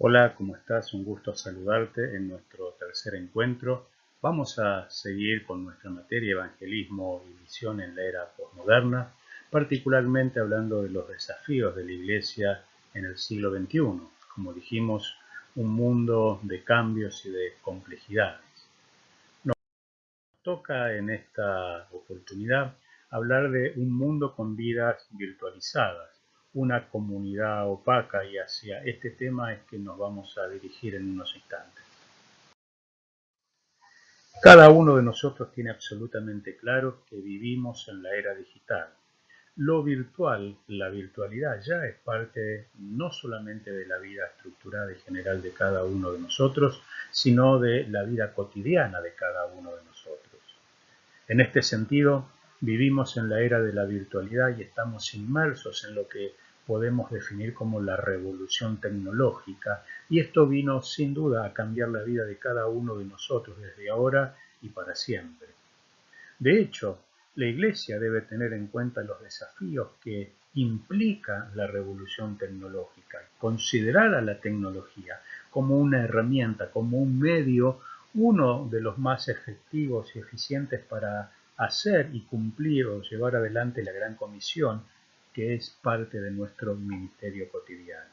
Hola, ¿cómo estás? Un gusto saludarte en nuestro tercer encuentro. Vamos a seguir con nuestra materia Evangelismo y Misión en la era posmoderna, particularmente hablando de los desafíos de la Iglesia en el siglo XXI. Como dijimos, un mundo de cambios y de complejidades. Nos toca en esta oportunidad hablar de un mundo con vidas virtualizadas, una comunidad opaca, y hacia este tema es que nos vamos a dirigir en unos instantes. Cada uno de nosotros tiene absolutamente claro que vivimos en la era digital. Lo virtual, la virtualidad ya es parte no solamente de la vida estructurada y general de cada uno de nosotros, sino de la vida cotidiana de cada uno de nosotros. En este sentido, vivimos en la era de la virtualidad y estamos inmersos en lo que podemos definir como la revolución tecnológica, y esto vino sin duda a cambiar la vida de cada uno de nosotros desde ahora y para siempre. De hecho, la Iglesia debe tener en cuenta los desafíos que implica la revolución tecnológica, considerar a la tecnología como una herramienta, como un medio, uno de los más efectivos y eficientes para hacer y cumplir o llevar adelante la gran comisión que es parte de nuestro ministerio cotidiano.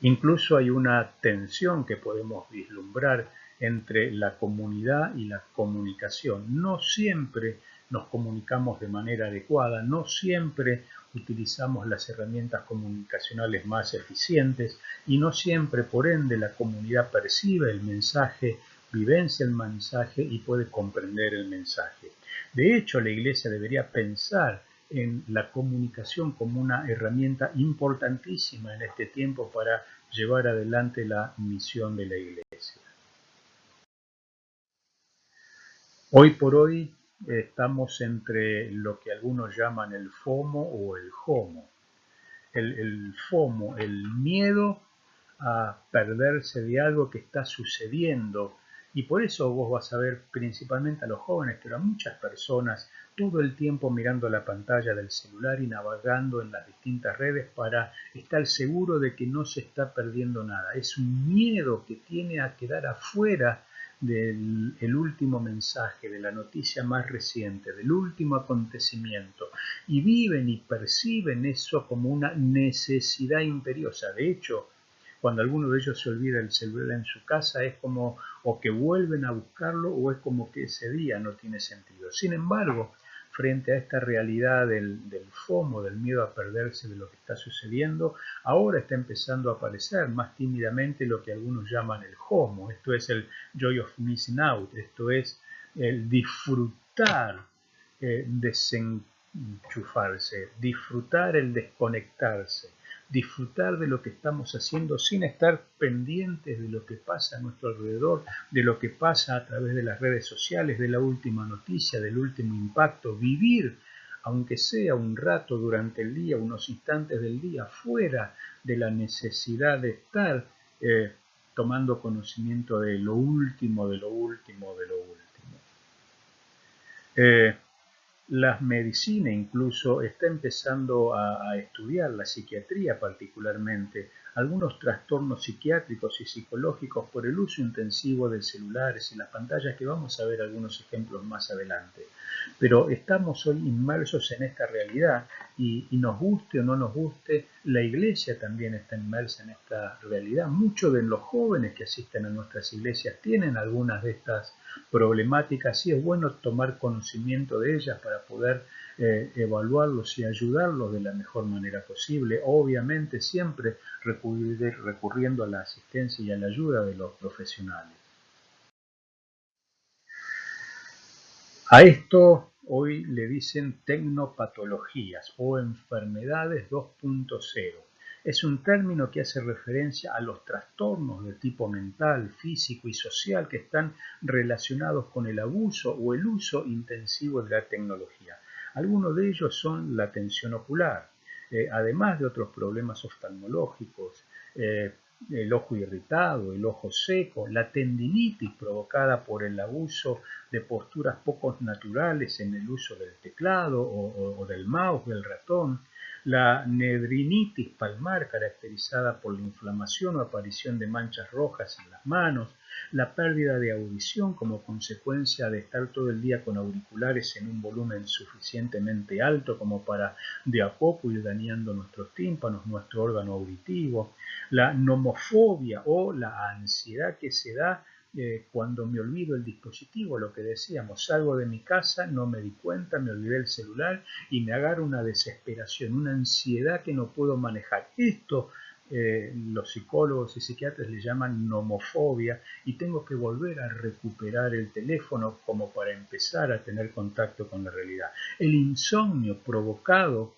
Incluso hay una tensión que podemos vislumbrar entre la comunidad y la comunicación. No siempre nos comunicamos de manera adecuada, no siempre utilizamos las herramientas comunicacionales más eficientes y no siempre, por ende, la comunidad percibe el mensaje, vivencia el mensaje y puede comprender el mensaje. De hecho, la Iglesia debería pensar en la comunicación como una herramienta importantísima en este tiempo para llevar adelante la misión de la Iglesia. Hoy por hoy estamos entre lo que algunos llaman el FOMO o el JOMO. El FOMO, el miedo a perderse de algo que está sucediendo. Y por eso vos vas a ver principalmente a los jóvenes, pero a muchas personas, todo el tiempo mirando la pantalla del celular y navegando en las distintas redes para estar seguro de que no se está perdiendo nada. Es un miedo que tiene a quedar afuera del último mensaje, de la noticia más reciente, del último acontecimiento, y viven y perciben eso como una necesidad imperiosa. De hecho, cuando alguno de ellos se olvida el celular en su casa, es como o que vuelven a buscarlo o es como que ese día no tiene sentido. Sin embargo, frente a esta realidad del FOMO, del miedo a perderse de lo que está sucediendo, ahora está empezando a aparecer más tímidamente lo que algunos llaman el JOMO, esto es el Joy of Missing Out, esto es el disfrutar, desenchufarse, disfrutar el desconectarse, disfrutar de lo que estamos haciendo sin estar pendientes de lo que pasa a nuestro alrededor, de lo que pasa a través de las redes sociales, de la última noticia, del último impacto, vivir, aunque sea un rato durante el día, unos instantes del día, fuera de la necesidad de estar tomando conocimiento de lo último, de lo último, de lo último. La medicina incluso está empezando a estudiar, la psiquiatría particularmente, algunos trastornos psiquiátricos y psicológicos por el uso intensivo de celulares y las pantallas, que vamos a ver algunos ejemplos más adelante. Pero estamos hoy inmersos en esta realidad y nos guste o no nos guste, la Iglesia también está inmersa en esta realidad. Muchos de los jóvenes que asisten a nuestras iglesias tienen algunas de estas problemáticas y es bueno tomar conocimiento de ellas para poder evaluarlos y ayudarlos de la mejor manera posible, obviamente siempre recurriendo a la asistencia y a la ayuda de los profesionales. A esto hoy le dicen tecnopatologías o enfermedades 2.0. Es un término que hace referencia a los trastornos de tipo mental, físico y social que están relacionados con el abuso o el uso intensivo de la tecnología. Algunos de ellos son la tensión ocular, además de otros problemas oftalmológicos, el ojo irritado, el ojo seco, la tendinitis provocada por el abuso de posturas poco naturales en el uso del teclado o del mouse, del ratón, La nedrinitis palmar, caracterizada por la inflamación o aparición de manchas rojas en las manos, la pérdida de audición como consecuencia de estar todo el día con auriculares en un volumen suficientemente alto como para de a poco ir dañando nuestros tímpanos, nuestro órgano auditivo, la nomofobia o la ansiedad que se da cuando me olvido el dispositivo, lo que decíamos, salgo de mi casa, no me di cuenta, me olvidé el celular y me agarra una desesperación, una ansiedad que no puedo manejar. Esto los psicólogos y psiquiatras le llaman nomofobia y tengo que volver a recuperar el teléfono como para empezar a tener contacto con la realidad. El insomnio provocado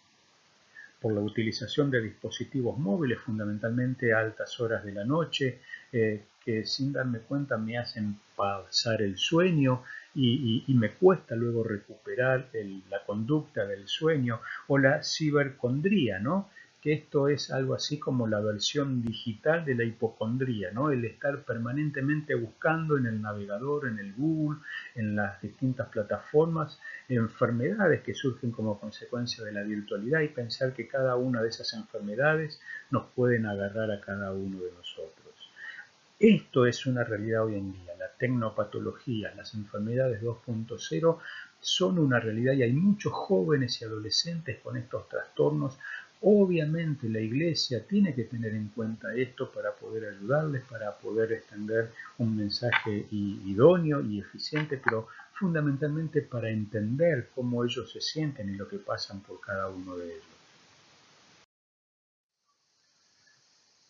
por la utilización de dispositivos móviles, fundamentalmente a altas horas de la noche, que sin darme cuenta me hacen pasar el sueño y me cuesta luego recuperar la conducta del sueño, o la cibercondría, ¿no? Que esto es algo así como la versión digital de la hipocondría, ¿no? El estar permanentemente buscando en el navegador, en el Google, en las distintas plataformas, enfermedades que surgen como consecuencia de la virtualidad y pensar que cada una de esas enfermedades nos pueden agarrar a cada uno de nosotros. Esto es una realidad hoy en día. La tecnopatología, las enfermedades 2.0 son una realidad y hay muchos jóvenes y adolescentes con estos trastornos. Obviamente la iglesia tiene que tener en cuenta esto para poder ayudarles, para poder extender un mensaje idóneo y eficiente, pero fundamentalmente para entender cómo ellos se sienten y lo que pasan por cada uno de ellos.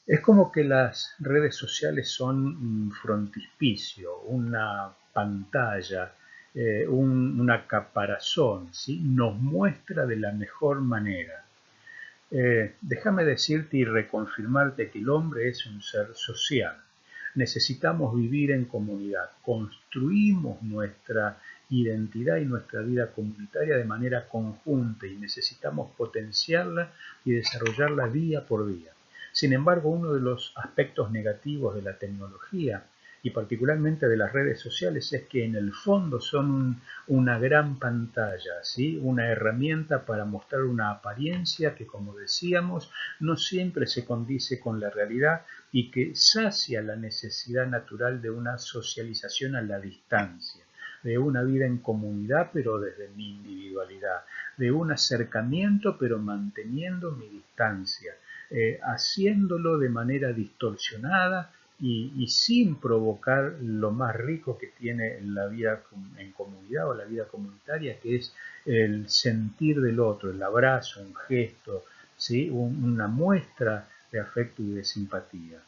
Es como que las redes sociales son un frontispicio, una pantalla, una caparazón, ¿sí? Nos muestra de la mejor manera. Déjame decirte y reconfirmarte que el hombre es un ser social. Necesitamos vivir en comunidad. Construimos nuestra identidad y nuestra vida comunitaria de manera conjunta y necesitamos potenciarla y desarrollarla día por día. Sin embargo, uno de los aspectos negativos de la tecnología y particularmente de las redes sociales es que en el fondo son una gran pantalla, ¿sí? Una herramienta para mostrar una apariencia que, como decíamos, no siempre se condice con la realidad y que sacia la necesidad natural de una socialización a la distancia, de una vida en comunidad pero desde mi individualidad, de un acercamiento pero manteniendo mi distancia, haciéndolo de manera distorsionada y sin provocar lo más rico que tiene la vida en comunidad o la vida comunitaria, que es el sentir del otro, el abrazo, un gesto, ¿sí? Una muestra de afecto y de simpatía.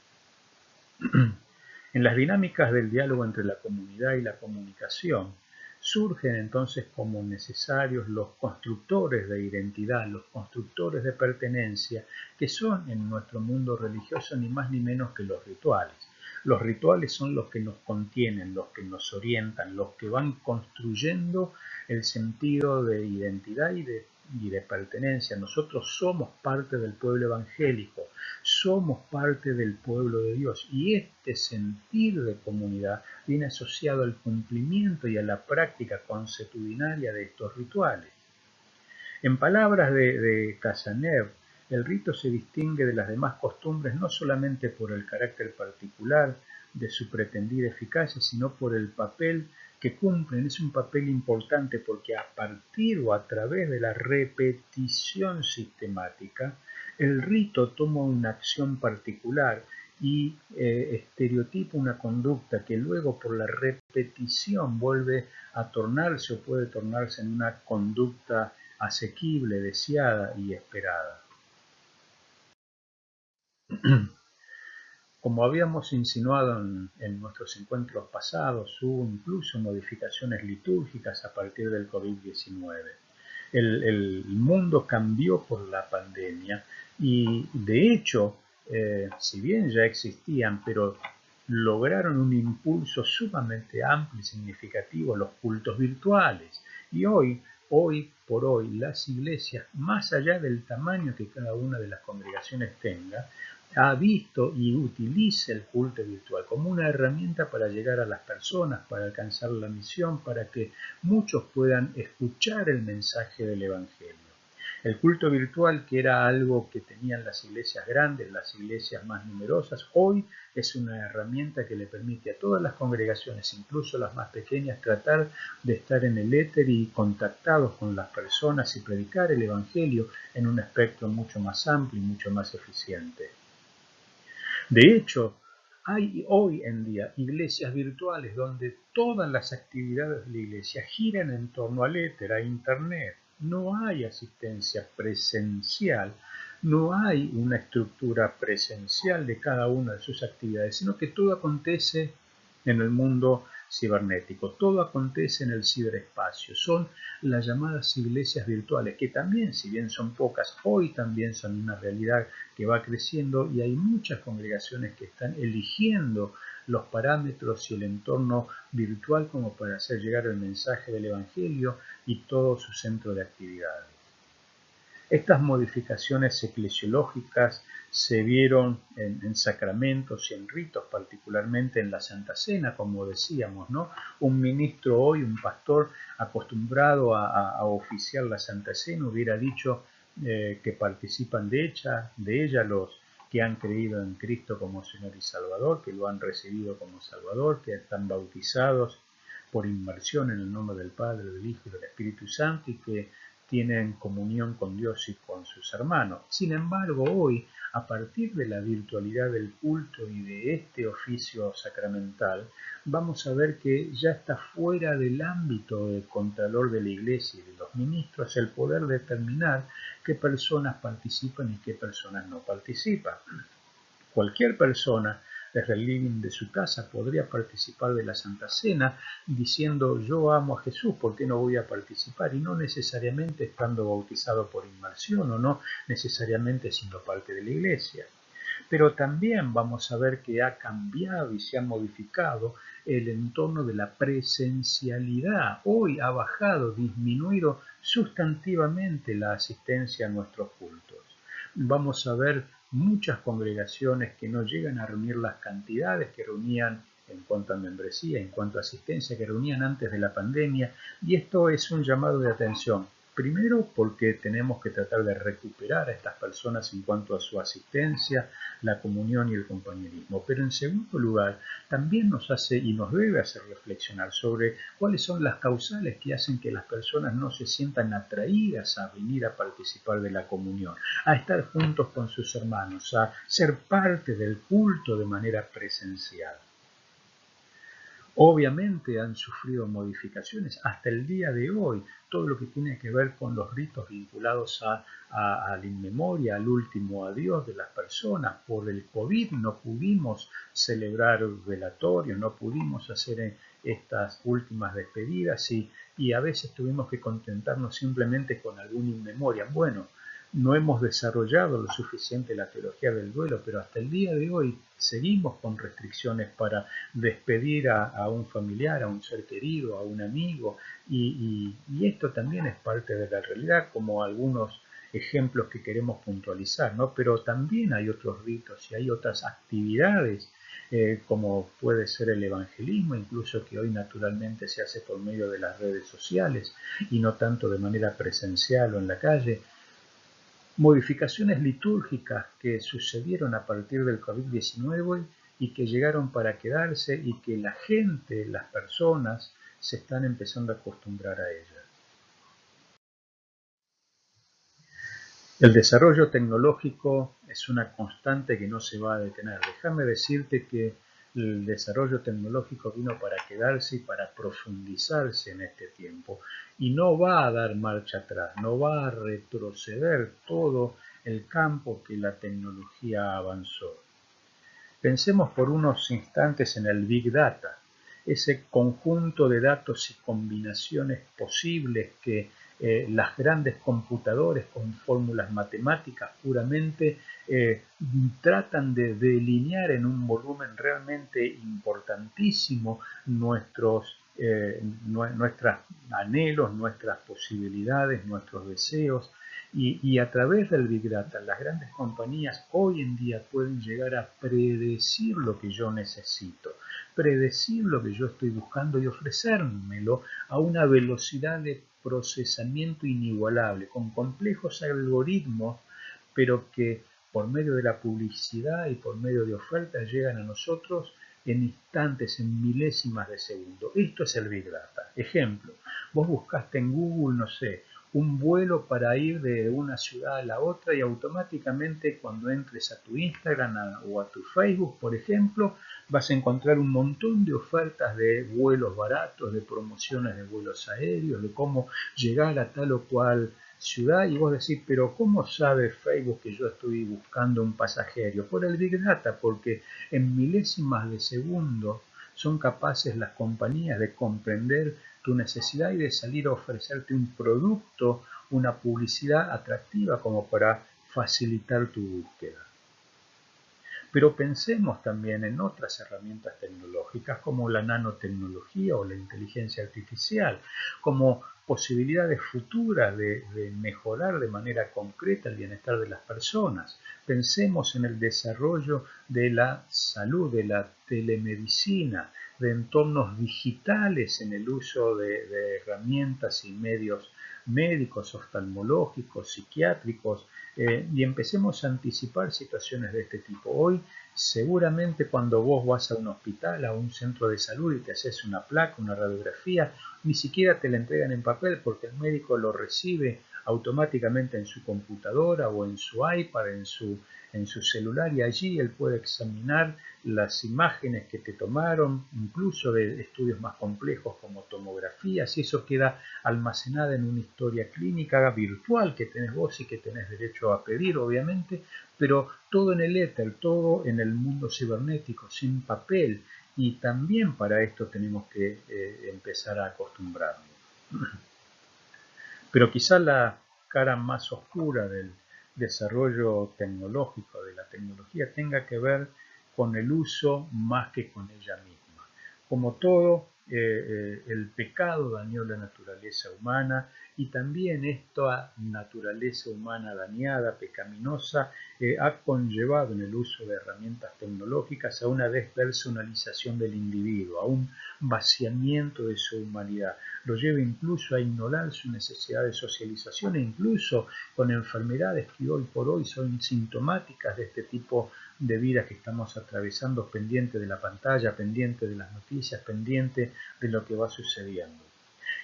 En las dinámicas del diálogo entre la comunidad y la comunicación, surgen entonces como necesarios los constructores de identidad, los constructores de pertenencia, que son en nuestro mundo religioso ni más ni menos que los rituales. Los rituales son los que nos contienen, los que nos orientan, los que van construyendo el sentido de identidad y de pertenencia. Nosotros somos parte del pueblo evangélico, somos parte del pueblo de Dios y este sentir de comunidad viene asociado al cumplimiento y a la práctica consuetudinaria de estos rituales. En palabras de Casanev, el rito se distingue de las demás costumbres no solamente por el carácter particular de su pretendida eficacia, sino por el papel que cumplen. Es un papel importante porque a partir o a través de la repetición sistemática, el rito toma una acción particular y estereotipa una conducta que luego por la repetición vuelve a tornarse o puede tornarse en una conducta asequible, deseada y esperada. Como habíamos insinuado en nuestros encuentros pasados, hubo incluso modificaciones litúrgicas a partir del COVID-19. El mundo cambió por la pandemia y de hecho, si bien ya existían, pero lograron un impulso sumamente amplio y significativo los cultos virtuales. Y hoy por hoy, las iglesias, más allá del tamaño que cada una de las congregaciones tenga, ha visto y utiliza el culto virtual como una herramienta para llegar a las personas, para alcanzar la misión, para que muchos puedan escuchar el mensaje del Evangelio. El culto virtual, que era algo que tenían las iglesias grandes, las iglesias más numerosas, hoy es una herramienta que le permite a todas las congregaciones, incluso las más pequeñas, tratar de estar en el éter y contactados con las personas y predicar el Evangelio en un espectro mucho más amplio y mucho más eficiente. De hecho, hay hoy en día iglesias virtuales donde todas las actividades de la iglesia giran en torno al éter, a internet. No hay asistencia presencial, no hay una estructura presencial de cada una de sus actividades, sino que todo acontece en el mundo cibernético, todo acontece en el ciberespacio. Son las llamadas iglesias virtuales, que también, si bien son pocas, hoy también son una realidad que va creciendo y hay muchas congregaciones que están eligiendo los parámetros y el entorno virtual como para hacer llegar el mensaje del Evangelio y todo su centro de actividades. Estas modificaciones eclesiológicas se vieron en sacramentos y en ritos, particularmente en la Santa Cena, como decíamos, ¿no? Un ministro hoy, un pastor acostumbrado a oficiar la Santa Cena, hubiera dicho que participan de ella los que han creído en Cristo como Señor y Salvador, que lo han recibido como Salvador, que están bautizados por inmersión en el nombre del Padre, del Hijo y del Espíritu Santo y que tienen comunión con Dios y con sus hermanos. Sin embargo, hoy, a partir de la virtualidad del culto y de este oficio sacramental, vamos a ver que ya está fuera del ámbito del contralor de la Iglesia y de los ministros el poder determinar qué personas participan y qué personas no participan. Cualquier persona desde el living de su casa podría participar de la Santa Cena diciendo yo amo a Jesús, ¿por qué no voy a participar? Y no necesariamente estando bautizado por inmersión o no necesariamente siendo parte de la iglesia. Pero también vamos a ver que ha cambiado y se ha modificado el entorno de la presencialidad. Hoy ha bajado, disminuido sustantivamente la asistencia a nuestros cultos. Vamos a ver muchas congregaciones que no llegan a reunir las cantidades que reunían en cuanto a membresía, en cuanto a asistencia, que reunían antes de la pandemia, y esto es un llamado de atención. Primero, porque tenemos que tratar de recuperar a estas personas en cuanto a su asistencia, la comunión y el compañerismo. Pero en segundo lugar, también nos hace y nos debe hacer reflexionar sobre cuáles son las causales que hacen que las personas no se sientan atraídas a venir a participar de la comunión, a estar juntos con sus hermanos, a ser parte del culto de manera presencial. Obviamente han sufrido modificaciones hasta el día de hoy, todo lo que tiene que ver con los ritos vinculados a la inmemoria, al último adiós de las personas. Por el COVID no pudimos celebrar velatorios, no pudimos hacer estas últimas despedidas y a veces tuvimos que contentarnos simplemente con alguna inmemoria. Bueno, no hemos desarrollado lo suficiente la teología del duelo, pero hasta el día de hoy seguimos con restricciones para despedir a un familiar, a un ser querido, a un amigo, y esto también es parte de la realidad, como algunos ejemplos que queremos puntualizar, ¿no? Pero también hay otros ritos y hay otras actividades, como puede ser el evangelismo, incluso que hoy naturalmente se hace por medio de las redes sociales y no tanto de manera presencial o en la calle. Modificaciones litúrgicas que sucedieron a partir del COVID-19 y que llegaron para quedarse y que la gente, las personas, se están empezando a acostumbrar a ellas. El desarrollo tecnológico es una constante que no se va a detener. Déjame decirte que el desarrollo tecnológico vino para quedarse y para profundizarse en este tiempo y no va a dar marcha atrás, no va a retroceder todo el campo que la tecnología avanzó. Pensemos por unos instantes en el Big Data, ese conjunto de datos y combinaciones posibles que las grandes computadores con fórmulas matemáticas puramente tratan de delinear en un volumen realmente importantísimo nuestros anhelos, nuestras posibilidades, nuestros deseos. Y a través del Big Data, las grandes compañías hoy en día pueden llegar a predecir lo que yo necesito, predecir lo que yo estoy buscando y ofrecérmelo a una velocidad de procesamiento inigualable, con complejos algoritmos, pero que por medio de la publicidad y por medio de ofertas llegan a nosotros en instantes, en milésimas de segundo. Esto es el Big Data. Ejemplo, vos buscaste en Google, no sé, un vuelo para ir de una ciudad a la otra y automáticamente cuando entres a tu Instagram o a tu Facebook, por ejemplo, vas a encontrar un montón de ofertas de vuelos baratos, de promociones de vuelos aéreos, de cómo llegar a tal o cual ciudad y vos decís, pero ¿cómo sabe Facebook que yo estoy buscando un pasajero? Por el Big Data, porque en milésimas de segundo son capaces las compañías de comprender tu necesidad y de salir a ofrecerte un producto, una publicidad atractiva como para facilitar tu búsqueda. Pero pensemos también en otras herramientas tecnológicas como la nanotecnología o la inteligencia artificial, como posibilidades futuras de mejorar de manera concreta el bienestar de las personas. Pensemos en el desarrollo de la salud, de la telemedicina, de entornos digitales en el uso de herramientas y medios médicos, oftalmológicos, psiquiátricos, y empecemos a anticipar situaciones de este tipo. Hoy, seguramente cuando vos vas a un hospital, a un centro de salud y te haces una placa, una radiografía, ni siquiera te la entregan en papel porque el médico lo recibe automáticamente en su computadora o en su iPad, en su celular, y allí él puede examinar las imágenes que te tomaron, incluso de estudios más complejos como tomografías, y eso queda almacenada en una historia clínica virtual que tenés vos y que tenés derecho a pedir, obviamente, pero todo en el éter, todo en el mundo cibernético, sin papel, y también para esto tenemos que empezar a acostumbrarnos. Pero quizá la cara más oscura del desarrollo tecnológico, de la tecnología, tenga que ver con el uso más que con ella misma. Como todo, el pecado dañó la naturaleza humana y también esta naturaleza humana dañada, pecaminosa, ha conllevado en el uso de herramientas tecnológicas a una despersonalización del individuo, a un vaciamiento de su humanidad. Lo lleva incluso a ignorar su necesidad de socialización e incluso con enfermedades que hoy por hoy son sintomáticas de este tipo de vida que estamos atravesando, pendiente de la pantalla, pendiente de las noticias, pendiente de lo que va sucediendo.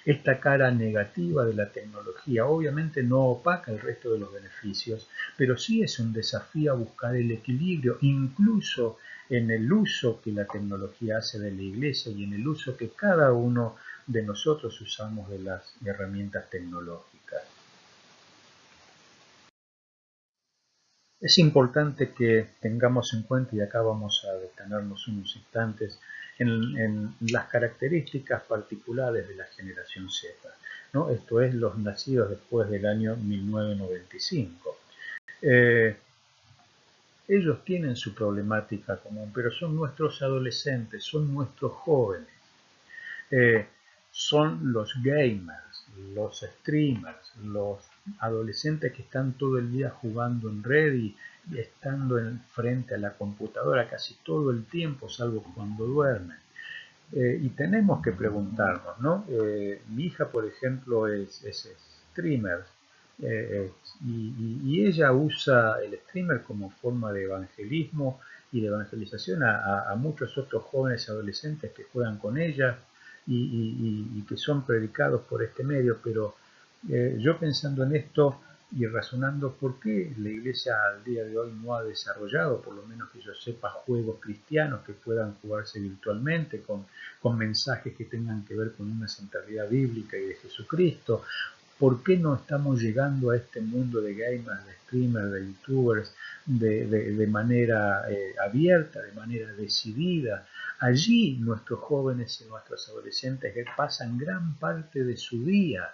Esta cara negativa de la tecnología obviamente no opaca el resto de los beneficios, pero sí es un desafío a buscar el equilibrio, incluso en el uso que la tecnología hace de la iglesia y en el uso que cada uno de nosotros usamos de las herramientas tecnológicas. Es importante que tengamos en cuenta, y acá vamos a detenernos unos instantes, en las características particulares de la generación Z, ¿no? Esto es, los nacidos después del año 1995. Ellos tienen su problemática común, pero son nuestros adolescentes, son nuestros jóvenes. Son los gamers, los streamers, los adolescentes que están todo el día jugando en red y estando frente a la computadora casi todo el tiempo, salvo cuando duermen. Y tenemos que preguntarnos, ¿no? Mi hija, por ejemplo, es streamer, y ella usa el streamer como forma de evangelismo y de evangelización a muchos otros jóvenes adolescentes que juegan con ella y que son predicados por este medio, pero yo pensando en esto y razonando por qué la iglesia al día de hoy no ha desarrollado, por lo menos que yo sepa, juegos cristianos que puedan jugarse virtualmente con mensajes que tengan que ver con una centralidad bíblica y de Jesucristo. ¿Por qué no estamos llegando a este mundo de gamers, de streamers, de youtubers de manera abierta, de manera decidida? Allí nuestros jóvenes y nuestros adolescentes pasan gran parte de su día.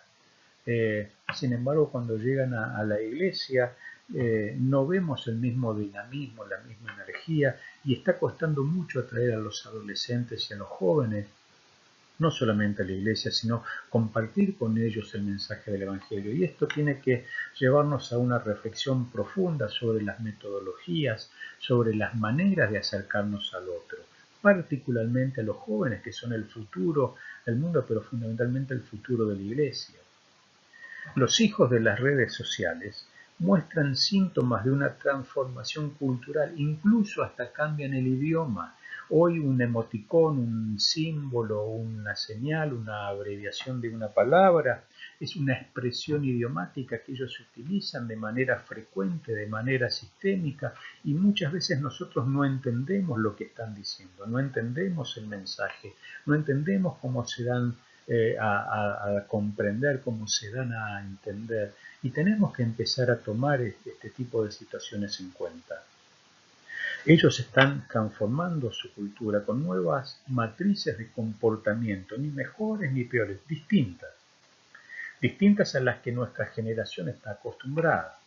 Sin embargo, cuando llegan a la iglesia, no vemos el mismo dinamismo, la misma energía, y está costando mucho atraer a los adolescentes y a los jóvenes, no solamente a la iglesia, sino compartir con ellos el mensaje del Evangelio. Y esto tiene que llevarnos a una reflexión profunda sobre las metodologías, sobre las maneras de acercarnos al otro, particularmente a los jóvenes que son el futuro del mundo, pero fundamentalmente el futuro de la iglesia. Los hijos de las redes sociales muestran síntomas de una transformación cultural, incluso hasta cambian el idioma. Hoy un emoticón, un símbolo, una señal, una abreviación de una palabra, es una expresión idiomática que ellos utilizan de manera frecuente, de manera sistémica, y muchas veces nosotros no entendemos lo que están diciendo, no entendemos el mensaje, no entendemos cómo se dan a comprender, cómo se dan a entender, y tenemos que empezar a tomar este tipo de situaciones en cuenta. Ellos están transformando su cultura con nuevas matrices de comportamiento, ni mejores ni peores, distintas a las que nuestra generación está acostumbrada.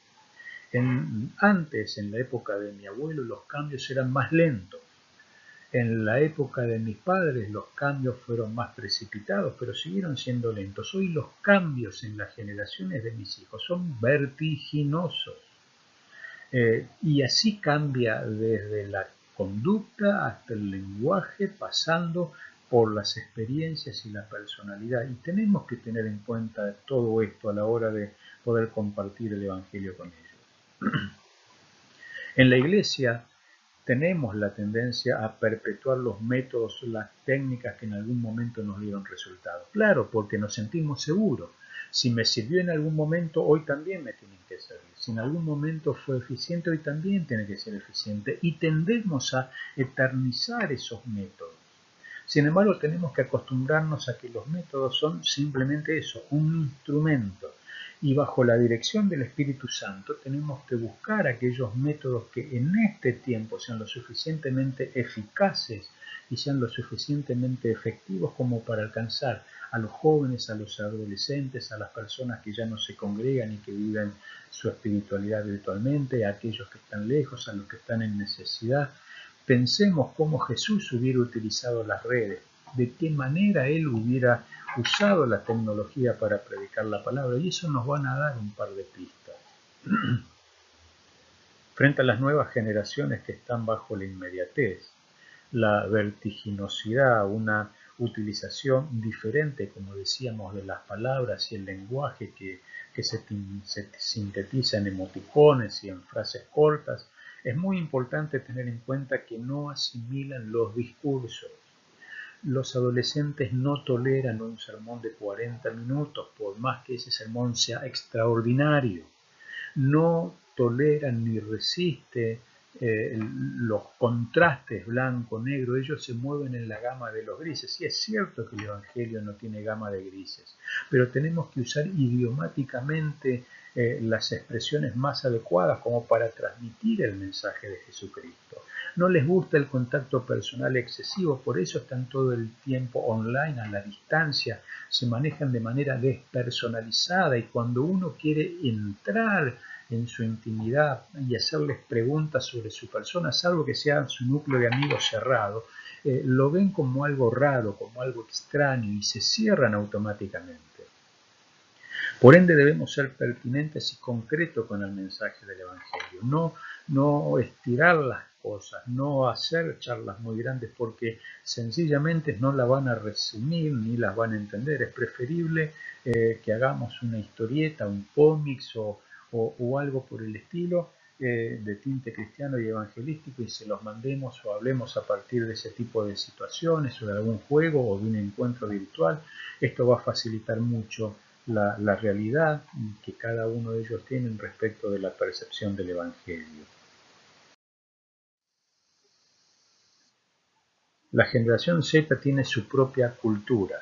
Antes, en la época de mi abuelo, los cambios eran más lentos. En la época de mis padres los cambios fueron más precipitados, pero siguieron siendo lentos. Hoy los cambios en las generaciones de mis hijos son vertiginosos. Y así cambia desde la conducta hasta el lenguaje, pasando por las experiencias y la personalidad. Y tenemos que tener en cuenta todo esto a la hora de poder compartir el Evangelio con ellos. En la iglesia tenemos la tendencia a perpetuar los métodos, las técnicas que en algún momento nos dieron resultados. Claro, porque nos sentimos seguros. Si me sirvió en algún momento, hoy también me tienen que servir. Si en algún momento fue eficiente, hoy también tiene que ser eficiente. Y tendemos a eternizar esos métodos. Sin embargo, tenemos que acostumbrarnos a que los métodos son simplemente eso, un instrumento. Y bajo la dirección del Espíritu Santo tenemos que buscar aquellos métodos que en este tiempo sean lo suficientemente eficaces y sean lo suficientemente efectivos como para alcanzar a los jóvenes, a los adolescentes, a las personas que ya no se congregan y que viven su espiritualidad virtualmente, a aquellos que están lejos, a los que están en necesidad. Pensemos cómo Jesús hubiera utilizado las redes, de qué manera Él hubiera usado la tecnología para predicar la palabra, y eso nos van a dar un par de pistas. Frente a las nuevas generaciones que están bajo la inmediatez, la vertiginosidad, una utilización diferente, como decíamos, de las palabras y el lenguaje que se sintetiza en emoticones y en frases cortas, es muy importante tener en cuenta que no asimilan los discursos. Los adolescentes no toleran un sermón de 40 minutos, por más que ese sermón sea extraordinario. No toleran ni resisten los contrastes blanco-negro. Ellos se mueven en la gama de los grises. Sí, es cierto que el Evangelio no tiene gama de grises, pero tenemos que usar idiomáticamente las expresiones más adecuadas como para transmitir el mensaje de Jesucristo. No les gusta el contacto personal excesivo, por eso están todo el tiempo online, a la distancia, se manejan de manera despersonalizada, y cuando uno quiere entrar en su intimidad y hacerles preguntas sobre su persona, salvo que sea su núcleo de amigos cerrado, lo ven como algo raro, como algo extraño, y se cierran automáticamente. Por ende, debemos ser pertinentes y concretos con el mensaje del Evangelio, no estirar las cosas, no hacer charlas muy grandes, porque sencillamente no la van a resumir ni las van a entender. Es preferible que hagamos una historieta, un cómics o algo por el estilo, de tinte cristiano y evangelístico, y se los mandemos o hablemos a partir de ese tipo de situaciones o de algún juego o de un encuentro virtual. Esto va a facilitar mucho la realidad que cada uno de ellos tiene respecto de la percepción del Evangelio. La generación Z tiene su propia cultura.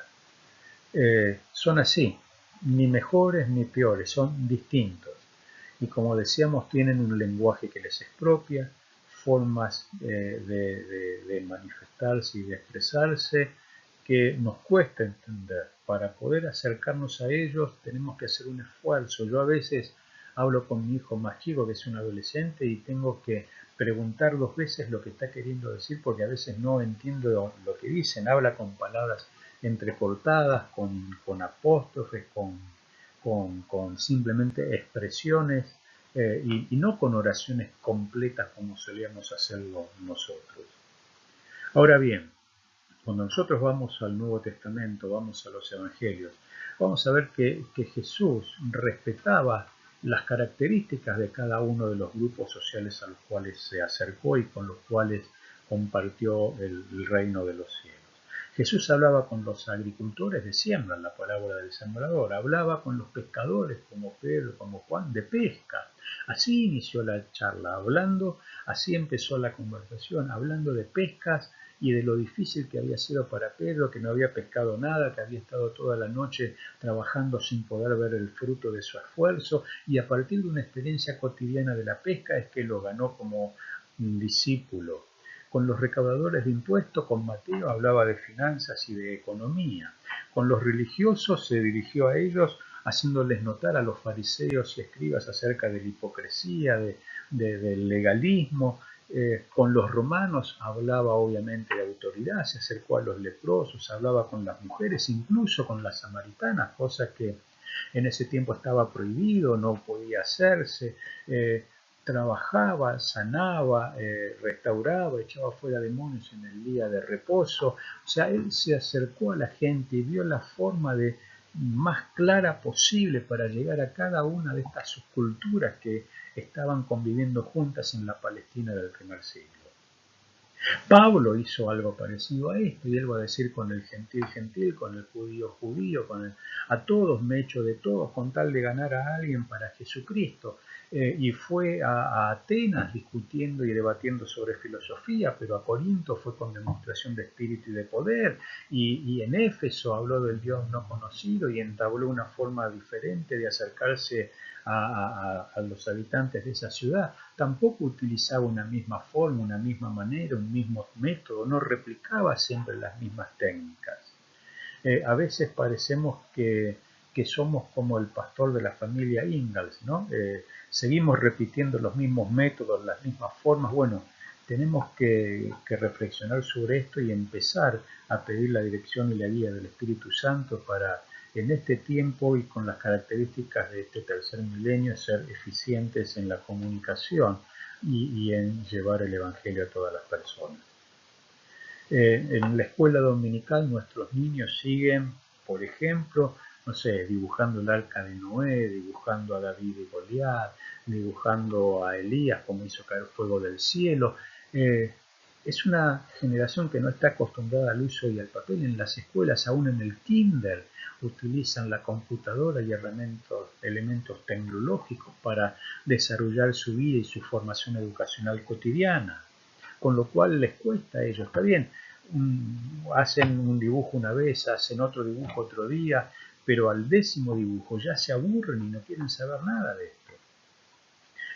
Son así, ni mejores ni peores, son distintos. Y como decíamos, tienen un lenguaje que les es propia, formas de manifestarse y de expresarse que nos cuesta entender. Para poder acercarnos a ellos tenemos que hacer un esfuerzo. Yo a veces hablo con mi hijo más chico, que es un adolescente, y tengo que preguntar 2 veces lo que está queriendo decir, porque a veces no entiendo lo que dicen. Habla con palabras entrecortadas, con apóstrofes, con simplemente expresiones, y no con oraciones completas como solíamos hacerlo nosotros. Ahora bien, Cuando nosotros vamos al Nuevo Testamento, vamos a los Evangelios, vamos a ver que Jesús respetaba las características de cada uno de los grupos sociales a los cuales se acercó y con los cuales compartió el reino de los cielos. Jesús hablaba con los agricultores de siembra, en la parábola del sembrador, hablaba con los pescadores como Pedro, como Juan, de pesca. Así inició la charla, así empezó la conversación, hablando de pescas y de lo difícil que había sido para Pedro, que no había pescado nada, que había estado toda la noche trabajando sin poder ver el fruto de su esfuerzo, y a partir de una experiencia cotidiana de la pesca es que lo ganó como un discípulo. Con los recaudadores de impuestos, con Mateo, hablaba de finanzas y de economía. Con los religiosos se dirigió a ellos haciéndoles notar a los fariseos y escribas acerca de la hipocresía, del legalismo. Con los romanos hablaba obviamente de autoridad, se acercó a los leprosos, hablaba con las mujeres, incluso con las samaritanas, cosa que en ese tiempo estaba prohibido, no podía hacerse. Trabajaba, sanaba, restauraba, echaba fuera demonios en el día de reposo. O sea, él se acercó a la gente y vio la forma más clara posible para llegar a cada una de estas subculturas que estaban conviviendo juntas en la Palestina del primer siglo. Pablo hizo algo parecido a esto, y él va a decir: con el gentil gentil, con el judío judío, a todos me echo de todos con tal de ganar a alguien para Jesucristo. Y fue a Atenas discutiendo y debatiendo sobre filosofía, pero a Corinto fue con demostración de espíritu y de poder, y en Éfeso habló del Dios no conocido y entabló una forma diferente de acercarse a los habitantes de esa ciudad. Tampoco utilizaba una misma forma, una misma manera, un mismo método, no replicaba siempre las mismas técnicas. A veces parecemos que somos como el pastor de la familia Ingalls, ¿no? Seguimos repitiendo los mismos métodos, las mismas formas. Bueno, tenemos que reflexionar sobre esto y empezar a pedir la dirección y la guía del Espíritu Santo para, en este tiempo y con las características de este tercer milenio, ser eficientes en la comunicación y en llevar el Evangelio a todas las personas. En la escuela dominical nuestros niños siguen, por ejemplo, no sé, dibujando el arca de Noé, dibujando a David y Goliat, dibujando a Elías como hizo caer fuego del cielo. Es una generación que no está acostumbrada al uso y al papel. En las escuelas, aún en el kinder, utilizan la computadora y elementos tecnológicos para desarrollar su vida y su formación educacional cotidiana, con lo cual les cuesta a ellos. Está bien, hacen un dibujo una vez, hacen otro dibujo otro día, pero al 10º dibujo ya se aburren y no quieren saber nada de esto.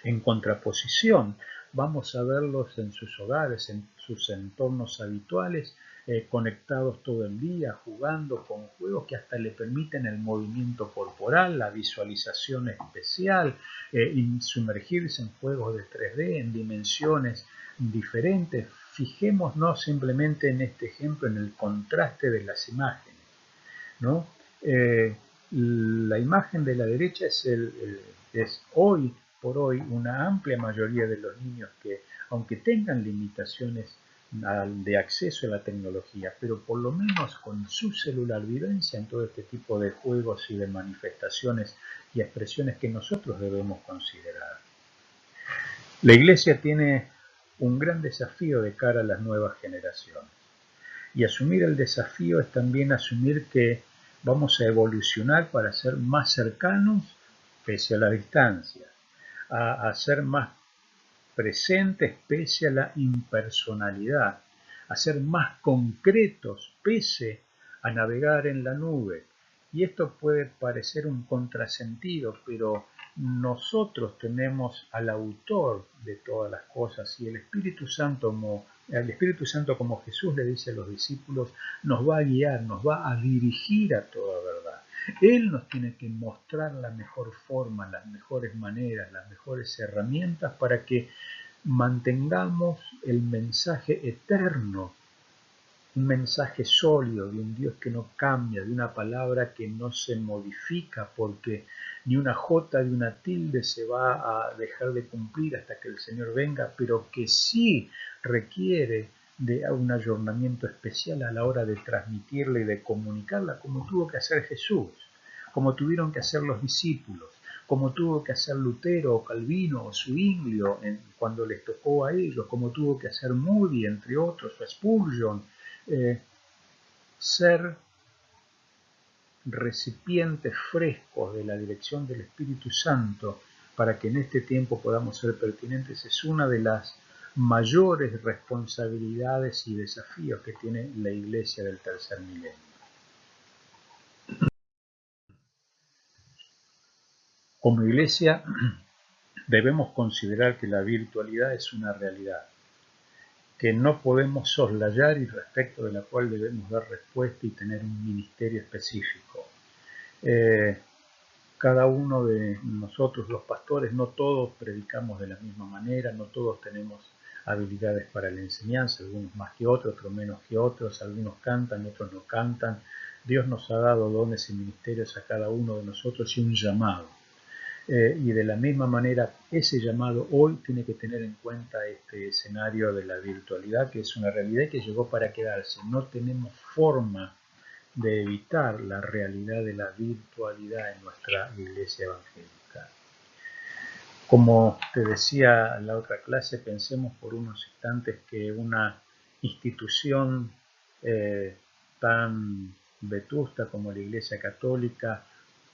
En contraposición, vamos a verlos en sus hogares, en sus entornos habituales, conectados todo el día, jugando con juegos que hasta le permiten el movimiento corporal, la visualización especial, sumergirse en juegos de 3D, en dimensiones diferentes. Fijémonos simplemente en este ejemplo, en el contraste de las imágenes, ¿no? La imagen de la derecha es hoy por hoy una amplia mayoría de los niños que, aunque tengan limitaciones de acceso a la tecnología, pero por lo menos con su celular vivencian todo este tipo de juegos y de manifestaciones y expresiones que nosotros debemos considerar. La Iglesia tiene un gran desafío de cara a las nuevas generaciones. Y asumir el desafío es también asumir que vamos a evolucionar para ser más cercanos pese a la distancia, a ser más presentes pese a la impersonalidad, a ser más concretos pese a navegar en la nube. Y esto puede parecer un contrasentido, pero nosotros tenemos al autor de todas las cosas, y el Espíritu Santo, como Jesús le dice a los discípulos, nos va a guiar, nos va a dirigir a toda verdad. Él nos tiene que mostrar la mejor forma, las mejores maneras, las mejores herramientas para que mantengamos el mensaje eterno, un mensaje sólido de un Dios que no cambia, de una palabra que no se modifica, porque ni una jota de una tilde se va a dejar de cumplir hasta que el Señor venga, pero que sí requiere de un ayornamiento especial a la hora de transmitirla y de comunicarla, como tuvo que hacer Jesús, como tuvieron que hacer los discípulos, como tuvo que hacer Lutero o Calvino o Zwinglio cuando les tocó a ellos, como tuvo que hacer Moody, entre otros, o Spurgeon, ser recipientes frescos de la dirección del Espíritu Santo para que en este tiempo podamos ser pertinentes es una de las mayores responsabilidades y desafíos que tiene la Iglesia del tercer milenio. Como Iglesia debemos considerar que la virtualidad es una realidad que no podemos soslayar y respecto de la cual debemos dar respuesta y tener un ministerio específico. Cada uno de nosotros, los pastores, no todos predicamos de la misma manera, no todos tenemos habilidades para la enseñanza, algunos más que otros menos que otros, algunos cantan, otros no cantan. Dios nos ha dado dones y ministerios a cada uno de nosotros y un llamado. Y de la misma manera, ese llamado hoy tiene que tener en cuenta este escenario de la virtualidad, que es una realidad que llegó para quedarse. No tenemos forma de evitar la realidad de la virtualidad en nuestra iglesia evangélica. Como te decía en la otra clase, pensemos por unos instantes que una institución tan vetusta como la Iglesia Católica,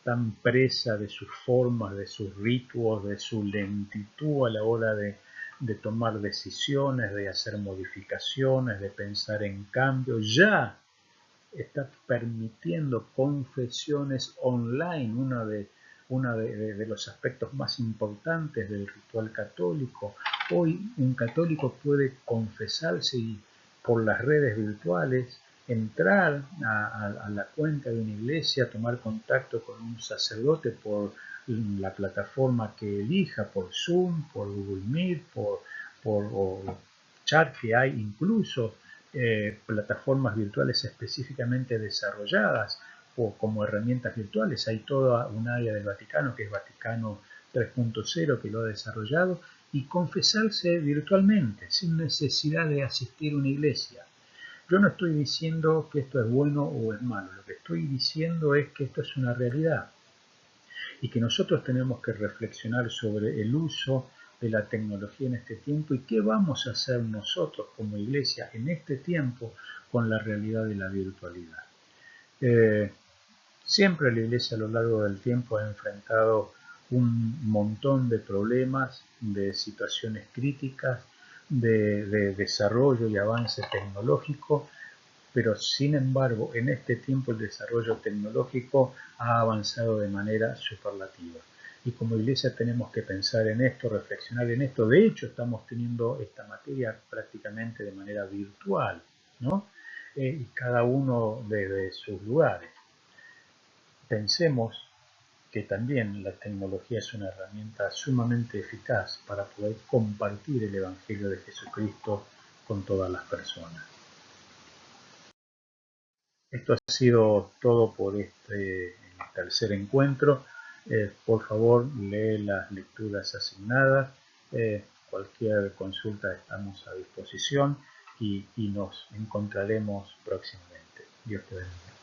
tan presa de sus formas, de sus ritos, de su lentitud a la hora de tomar decisiones, de hacer modificaciones, de pensar en cambios, ya está permitiendo confesiones online, uno de los aspectos más importantes del ritual católico. Hoy un católico puede confesarse y por las redes virtuales entrar a la cuenta de una iglesia, tomar contacto con un sacerdote por la plataforma que elija, por Zoom, por Google Meet, por chat que hay incluso. Plataformas virtuales específicamente desarrolladas o como herramientas virtuales. Hay toda un área del Vaticano que es Vaticano 3.0 que lo ha desarrollado y confesarse virtualmente sin necesidad de asistir a una iglesia. Yo no estoy diciendo que esto es bueno o es malo, lo que estoy diciendo es que esto es una realidad y que nosotros tenemos que reflexionar sobre el uso de la tecnología en este tiempo y qué vamos a hacer nosotros como iglesia en este tiempo con la realidad de la virtualidad. Siempre la iglesia a lo largo del tiempo ha enfrentado un montón de problemas, de situaciones críticas, de desarrollo y avance tecnológico, pero sin embargo en este tiempo el desarrollo tecnológico ha avanzado de manera superlativa. Y como iglesia tenemos que pensar en esto, reflexionar en esto. De hecho, estamos teniendo esta materia prácticamente de manera virtual, ¿no? Y cada uno desde sus lugares. Pensemos que también la tecnología es una herramienta sumamente eficaz para poder compartir el Evangelio de Jesucristo con todas las personas. Esto ha sido todo por este tercer encuentro. Por favor, lee las lecturas asignadas. Cualquier consulta estamos a disposición y nos encontraremos próximamente. Dios te bendiga.